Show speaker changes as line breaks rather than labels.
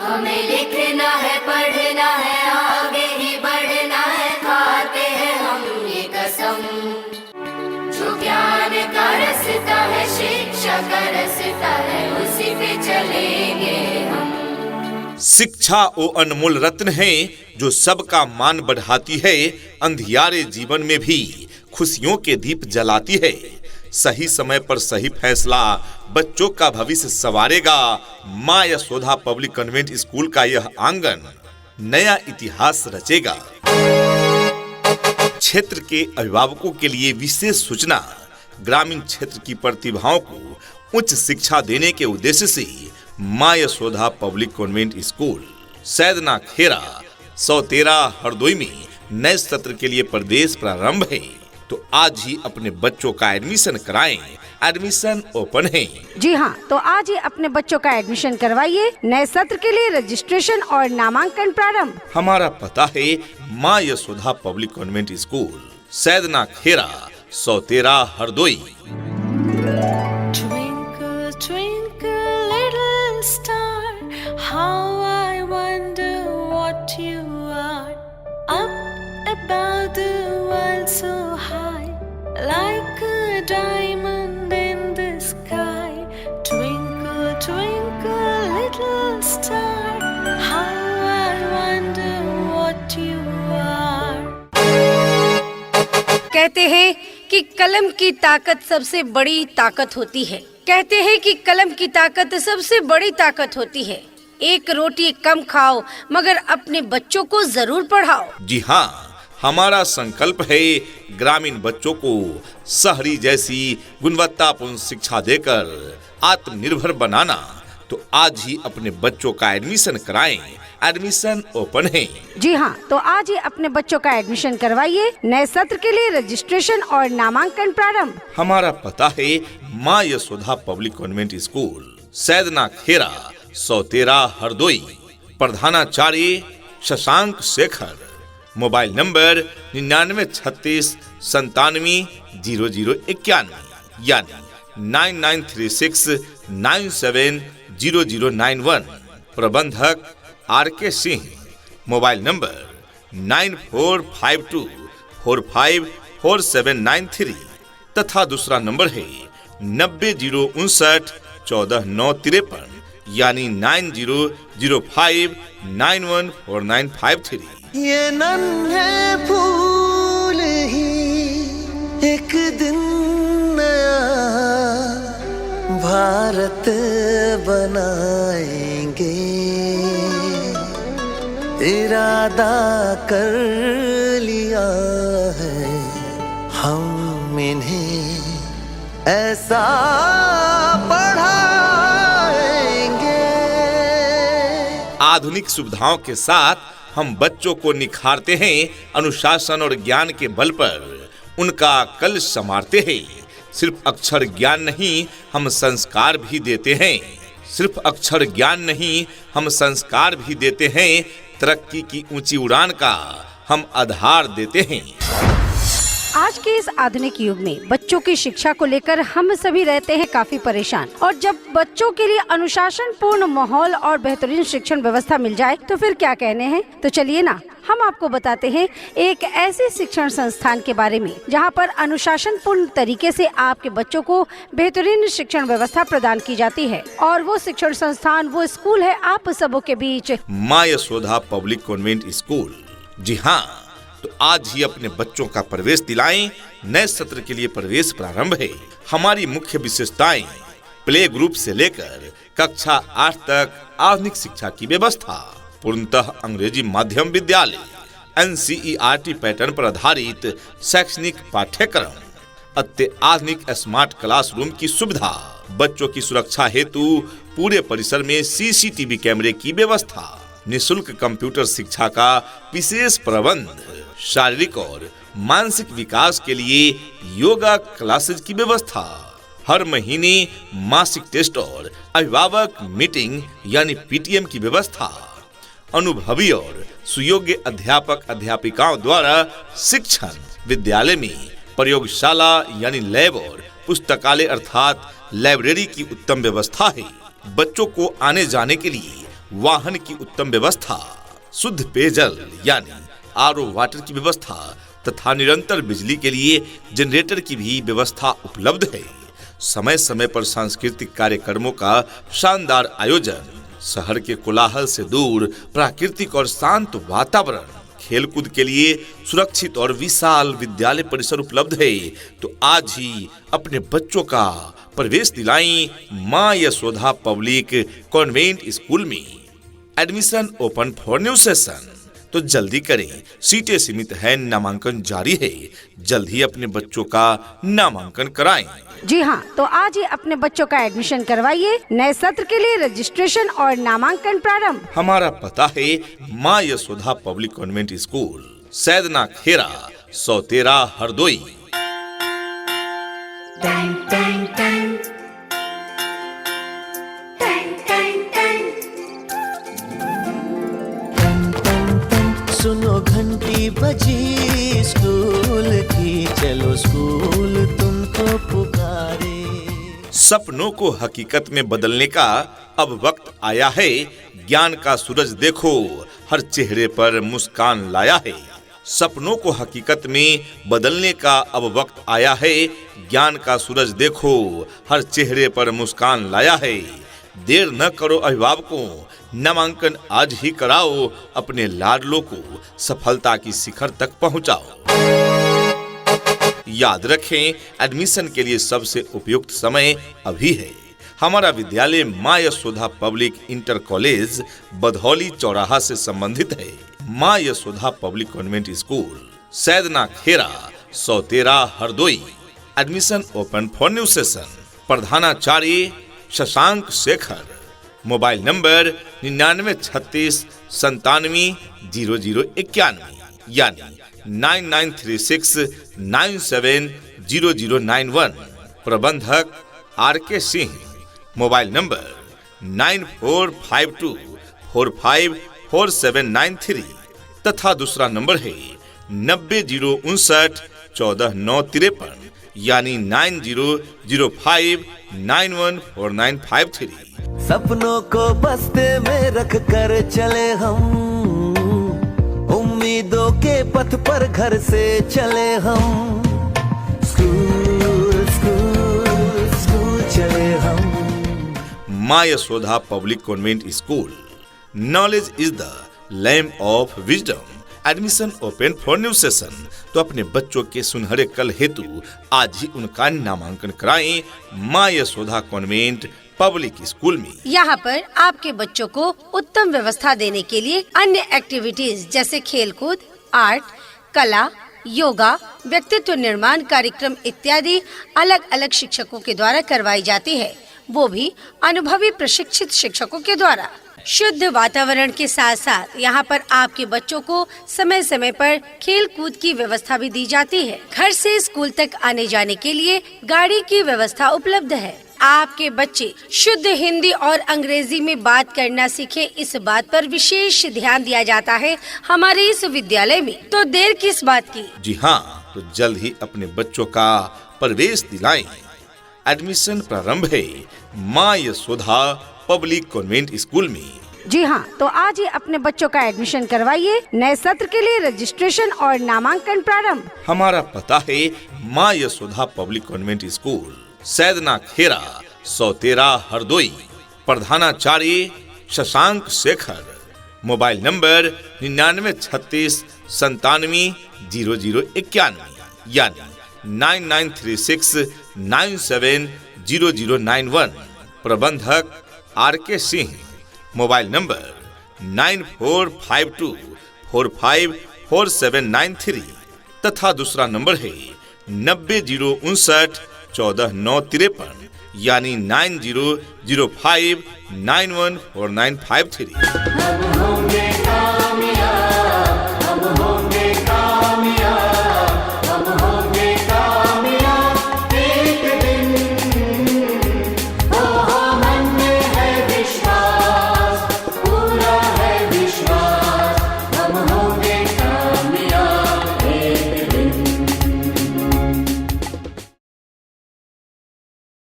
हमें लिखना है, पढ़ना है, आगे ही बढ़ना है, खाते हैं हम ये कसम। जो ज्ञान का रास्ता है, शिक्षा का रास्ता है, उसी पे चलेंगे हम।
शिक्षा वो अनमोल रत्न है जो सबका मान बढ़ाती है, अंधियारे जीवन में भी खुशियों के दीप जलाती है। सही समय पर सही फैसला बच्चों का भविष्य संवारेगा। मां यशोदा पब्लिक कॉन्वेंट स्कूल का यह आंगन नया इतिहास रचेगा। क्षेत्र के अभिभावकों के लिए विशेष सूचना। ग्रामीण क्षेत्र की प्रतिभाओं को उच्च शिक्षा देने के उद्देश्य से मां यशोदा पब्लिक कॉन्वेंट स्कूल सैदना खेरा 113 हरदोई में नए सत्र के लिए प्रवेश प्रारंभ है। तो आज ही अपने बच्चों का एडमिशन कराएं। एडमिशन ओपन है।
जी हाँ, तो आज ही अपने बच्चों का एडमिशन करवाइए। नए सत्र के लिए रजिस्ट्रेशन और नामांकन प्रारंभ।
हमारा पता है मां यशोदा पब्लिक कॉन्वेंट स्कूल सैदना खेरा 113 Hardoi.
Twinkle, twinkle, little star, how I wonder what you are. Up above the world so high, like a diamond in the sky. Twinkle, twinkle, little star, how I wonder what you are.
कहते हैं कि कलम की ताकत सबसे बड़ी ताकत होती है। कहते हैं कि कलम की ताकत सबसे बड़ी ताकत होती है। एक रोटी कम खाओ मगर अपने बच्चों को जरूर पढ़ाओ।
जी हाँ, हमारा संकल्प है ग्रामीण बच्चों को शहरी जैसी गुणवत्तापूर्ण शिक्षा देकर आत्मनिर्भर बनाना। तो आज ही अपने बच्चों का एडमिशन कराएं। एडमिशन ओपन है।
जी हाँ, तो आज ही अपने बच्चों का एडमिशन करवाइए। नए सत्र के लिए रजिस्ट्रेशन और नामांकन प्रारंभ।
हमारा पता है मां यशोदा पब्लिक कॉन्वेंट स्कूल सैदना खेरा 113 हरदोई। प्रधानाचार्य शशांक शेखर। मोबाइल नंबर 9936 97 0091 यानी 9936 97 0091। प्रबंधक RK सिंह। मोबाइल नंबर 9452 454793 तथा दूसरा नंबर है 9059 14953 यानी 9005 914953।
ये नन्हे फूल ही एक दिन नया भारत बनाएंगे। इरादा कर लिया है हम इन्हें ऐसा पढ़ाएंगे।
आधुनिक सुविधाओं के साथ हम बच्चों को निखारते हैं। अनुशासन और ज्ञान के बल पर उनका कल संवारते हैं। सिर्फ अक्षर ज्ञान नहीं, हम संस्कार भी देते हैं। सिर्फ अक्षर ज्ञान नहीं, हम संस्कार भी देते हैं। तरक्की की ऊंची उड़ान का हम आधार देते हैं।
आज के इस आधुनिक युग में बच्चों की शिक्षा को लेकर हम सभी रहते हैं काफी परेशान। और जब बच्चों के लिए अनुशासन पूर्ण माहौल और बेहतरीन शिक्षण व्यवस्था मिल जाए तो फिर क्या कहने हैं। तो चलिए ना, हम आपको बताते हैं एक ऐसे शिक्षण संस्थान के बारे में जहां पर अनुशासन पूर्ण तरीके से आपके बच्चों को बेहतरीन शिक्षण व्यवस्था प्रदान की जाती है। और वो शिक्षण संस्थान, वो स्कूल है आप सबों के बीच
मां यशोदा पब्लिक कॉन्वेंट स्कूल। जी हाँ, तो आज ही अपने बच्चों का प्रवेश दिलाएं। नए सत्र के लिए प्रवेश प्रारंभ है। हमारी मुख्य विशेषताएं प्ले ग्रुप से लेकर कक्षा 8 तक आधुनिक शिक्षा की व्यवस्था, पूर्णतः अंग्रेजी माध्यम विद्यालय, NCERT पैटर्न पर आधारित शैक्षणिक पाठ्यक्रम, अत्याधुनिक स्मार्ट क्लासरूम की सुविधा, बच्चों की सुरक्षा हेतु पूरे परिसर में CCTV कैमरे की व्यवस्था, निःशुल्क कंप्यूटर शिक्षा का विशेष प्रबंध, शारीरिक और मानसिक विकास के लिए योगा क्लासेज की व्यवस्था, हर महीने मासिक टेस्ट और अभिभावक मीटिंग यानी PTM की व्यवस्था, अनुभवी और सुयोग्य अध्यापक अध्यापिकाओं द्वारा शिक्षण, विद्यालय में प्रयोगशाला यानी लैब और पुस्तकालय अर्थात लाइब्रेरी की उत्तम व्यवस्था है। बच्चों को आने जाने के लिए वाहन की उत्तम व्यवस्था, शुद्ध पेयजल यानी आरओ वाटर की व्यवस्था तथा निरंतर बिजली के लिए जनरेटर की भी व्यवस्था उपलब्ध है। समय समय पर सांस्कृतिक कार्यक्रमों का शानदार आयोजन, शहर के कोलाहल से दूर प्राकृतिक और शांत वातावरण, खेलकूद के लिए सुरक्षित और विशाल विद्यालय परिसर उपलब्ध है। तो आज ही अपने बच्चों का प्रवेश दिलाएं मां यशोदा पब्लिक कॉन्वेंट स्कूल में। Admission open for new session, तो जल्दी करें, सीटें सीमित है, नामांकन जारी है। जल्द ही अपने बच्चों का नामांकन कराएं।
जी हाँ, तो आज ही अपने बच्चों का एडमिशन करवाइए। नए सत्र के लिए रजिस्ट्रेशन और नामांकन प्रारंभ।
हमारा पता है मां यशोदा पब्लिक कॉन्वेंट स्कूल, सैदना खेरा, 113 हरदोई।
सुनो घंटी बजी स्कूल की, चलो स्कूल तुमको पुकारे।
सपनों को हकीकत में बदलने का अब वक्त आया है। ज्ञान का सूरज देखो, हर चेहरे पर मुस्कान लाया है। सपनों को हकीकत में बदलने का अब वक्त आया है। ज्ञान का सूरज देखो, हर चेहरे पर मुस्कान लाया है। देर न करो अभिभावकों, नामांकन आज ही कराओ, अपने लाडलों को सफलता की शिखर तक पहुंचाओ। याद रखें, एडमिशन के लिए सबसे उपयुक्त समय अभी है। हमारा विद्यालय मां Yashoda public inter college Badhauli चौराहा से संबंधित है। मां यशोदा पब्लिक कॉन्वेंट स्कूल, सैदना खेरा, 113 Hardoi. Admission open for new session. प्रधानाचार्य शशांक शेखर। मोबाइल नंबर 9936 97 0091 यानी 9936970091। प्रबंधक RK सिंह। मोबाइल नंबर 9452454793 तथा दूसरा नंबर है 9059 14953 यानी 9005914953।
सपनों को बस्ते में रख कर चले हम, उम्मीदों के पथ पर घर से चले हम। स्कूल स्कूल स्कूल चले हम।
मां Yashoda public convent school, knowledge is the lamp of wisdom. Admission open for new session. तो अपने बच्चों के सुनहरे कल हेतु आज ही उनका नामांकन कराएं मां यशोदा कॉन्वेंट पब्लिक स्कूल में।
यहाँ पर आपके बच्चों को उत्तम व्यवस्था देने के लिए अन्य एक्टिविटीज जैसे खेलकूद, आर्ट, कला, योगा, व्यक्तित्व निर्माण कार्यक्रम इत्यादि अलग अलग शिक्षकों के द्वारा करवाई जाती है, वो भी अनुभवी प्रशिक्षित शिक्षकों के द्वारा। शुद्ध वातावरण के साथ साथ यहाँ पर आपके बच्चों को समय समय पर खेल कूद की व्यवस्था भी दी जाती है। घर से स्कूल तक आने जाने के लिए गाड़ी की व्यवस्था उपलब्ध है। आपके बच्चे शुद्ध हिंदी और अंग्रेजी में बात करना सीखे, इस बात पर विशेष ध्यान दिया जाता है हमारे इस विद्यालय में। तो देर किस बात की?
जी हाँ, तो जल्द ही अपने बच्चों का प्रवेश दिलाएं। एडमिशन प्रारंभ है मां यशोदा पब्लिक कॉन्वेंट स्कूल में।
जी हाँ, तो आज ही अपने बच्चों का एडमिशन करवाइए। नए सत्र के लिए रजिस्ट्रेशन और नामांकन प्रारंभ।
हमारा पता है मां यशोदा पब्लिक कॉन्वेंट स्कूल, सैदना खेरा, 113 हरदोई। प्रधानाचार्य शशांक शेखर। मोबाइल नंबर 9936 97 0091 यानी 9936970091। प्रबंधक RK सिंह। मोबाइल नंबर 9452454793 तथा दूसरा नंबर है 9059 14953 यानी 9005914953।